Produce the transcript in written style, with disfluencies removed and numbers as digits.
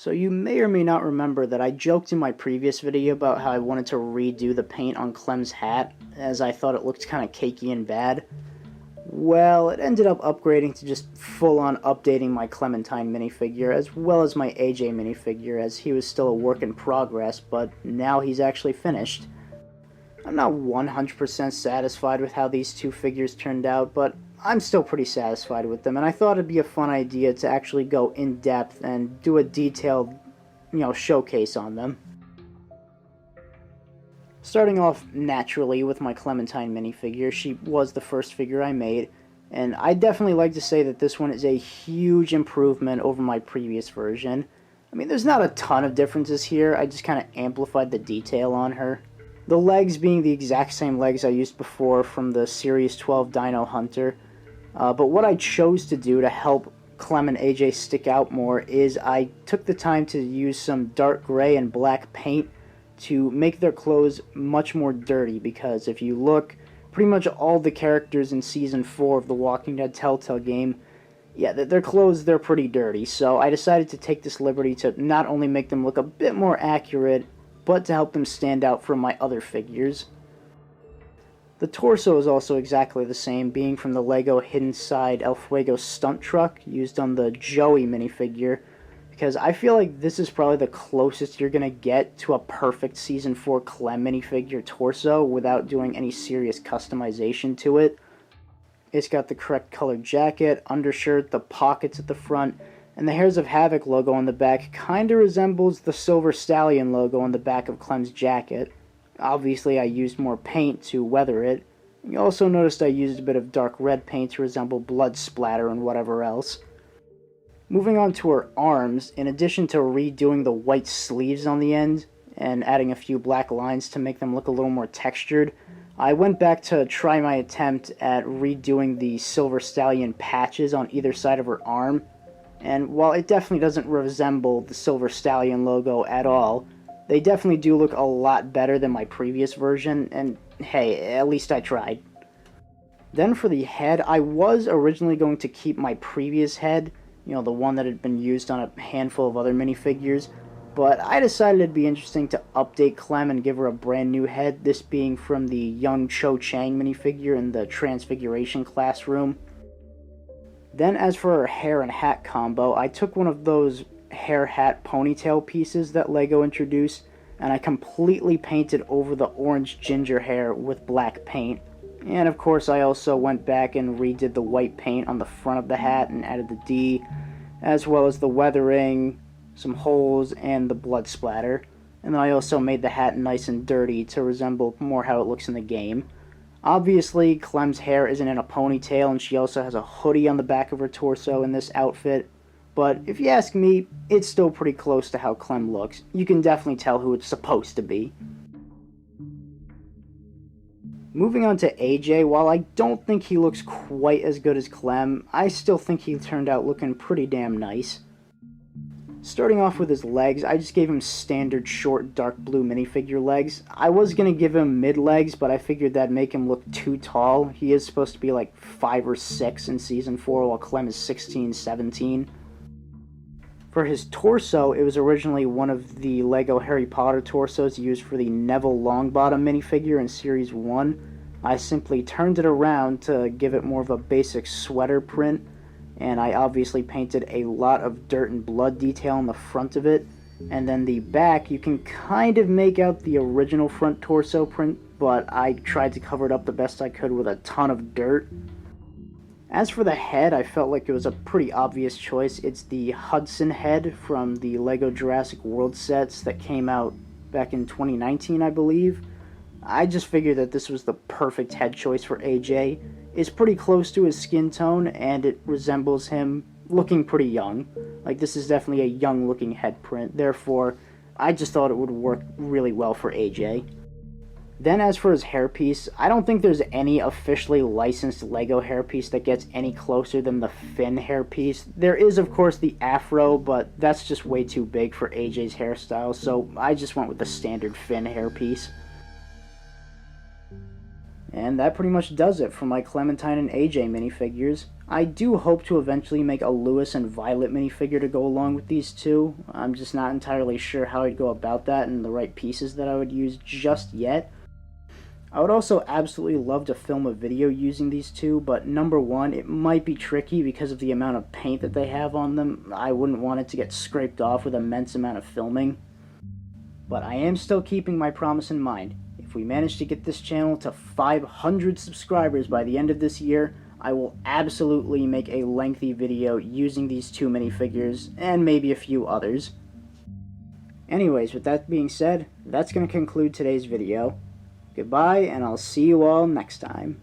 So you may or may not remember that I joked in my previous video about how I wanted to redo the paint on Clem's hat, as I thought it looked kind of cakey and bad. Well, it ended up upgrading to just full-on updating my Clementine minifigure, as well as my AJ minifigure, as he was still a work in progress, but now he's actually finished. I'm not 100% satisfied with how these two figures turned out, but I'm still pretty satisfied with them, and I thought it'd be a fun idea to actually go in depth and do a detailed, showcase on them. Starting off naturally with my Clementine minifigure, she was the first figure I made, and I definitely like to say that this one is a huge improvement over my previous version. I mean, there's not a ton of differences here, I just kind of amplified the detail on her. The legs being the exact same legs I used before from the Series 12 Dino Hunter. But what I chose to do to help Clem and AJ stick out more is I took the time to use some dark gray and black paint to make their clothes much more dirty, because if you look, pretty much all the characters in Season 4 of the Walking Dead Telltale game, yeah, their clothes, they're pretty dirty. So I decided to take this liberty to not only make them look a bit more accurate, but to help them stand out from my other figures. The torso is also exactly the same, being from the LEGO Hidden Side El Fuego stunt truck used on the Joey minifigure, because I feel like this is probably the closest you're going to get to a perfect Season 4 Clem minifigure torso without doing any serious customization to it. It's got the correct colored jacket, undershirt, the pockets at the front, and the Hairs of Havoc logo on the back kinda resembles the Silver Stallion logo on the back of Clem's jacket. Obviously I used more paint to weather it. You also noticed I used a bit of dark red paint to resemble blood splatter and whatever else. Moving on to her arms, in addition to redoing the white sleeves on the end and adding a few black lines to make them look a little more textured, I went back to try my attempt at redoing the Silver Stallion patches on either side of her arm. And while it definitely doesn't resemble the Silver Stallion logo at all, they definitely do look a lot better than my previous version, and hey, at least I tried. Then for the head, I was originally going to keep my previous head, the one that had been used on a handful of other minifigures, but I decided it'd be interesting to update Clem and give her a brand new head, this being from the young Cho Chang minifigure in the Transfiguration classroom. Then as for her hair and hat combo, I took one of those hair hat ponytail pieces that LEGO introduced, and I completely painted over the orange ginger hair with black paint. And of course I also went back and redid the white paint on the front of the hat and added the D, as well as the weathering, some holes, and the blood splatter. And then I also made the hat nice and dirty to resemble more how it looks in the game. Obviously, Clem's hair isn't in a ponytail, and she also has a hoodie on the back of her torso in this outfit. But if you ask me, it's still pretty close to how Clem looks. You can definitely tell who it's supposed to be. Moving on to AJ, while I don't think he looks quite as good as Clem, I still think he turned out looking pretty damn nice. Starting off with his legs, I just gave him standard short dark blue minifigure legs. I was going to give him mid legs, but I figured that'd make him look too tall. He is supposed to be like 5 or 6 in Season 4, while Clem is 16, 17. For his torso, it was originally one of the LEGO Harry Potter torsos used for the Neville Longbottom minifigure in Series 1. I simply turned it around to give it more of a basic sweater print, and I obviously painted a lot of dirt and blood detail on the front of it. And then the back, you can kind of make out the original front torso print, but I tried to cover it up the best I could with a ton of dirt. As for the head, I felt like it was a pretty obvious choice. It's the Hudson head from the LEGO Jurassic World sets that came out back in 2019, I believe. I just figured that this was the perfect head choice for AJ. It's pretty close to his skin tone, and it resembles him looking pretty young. Like, this is definitely a young looking head print, therefore I just thought it would work really well for AJ. Then as for his hairpiece, I don't think there's any officially licensed LEGO hairpiece that gets any closer than the Finn hairpiece. There is of course the afro, but that's just way too big for AJ's hairstyle, so I just went with the standard Finn hairpiece. And that pretty much does it for my Clementine and AJ minifigures. I do hope to eventually make a Lewis and Violet minifigure to go along with these two. I'm just not entirely sure how I'd go about that and the right pieces that I would use just yet. I would also absolutely love to film a video using these two, but number one, it might be tricky because of the amount of paint that they have on them. I wouldn't want it to get scraped off with an immense amount of filming. But I am still keeping my promise in mind. If we manage to get this channel to 500 subscribers by the end of this year, I will absolutely make a lengthy video using these two minifigures, and maybe a few others. Anyways, with that being said, that's going to conclude today's video. Goodbye, and I'll see you all next time.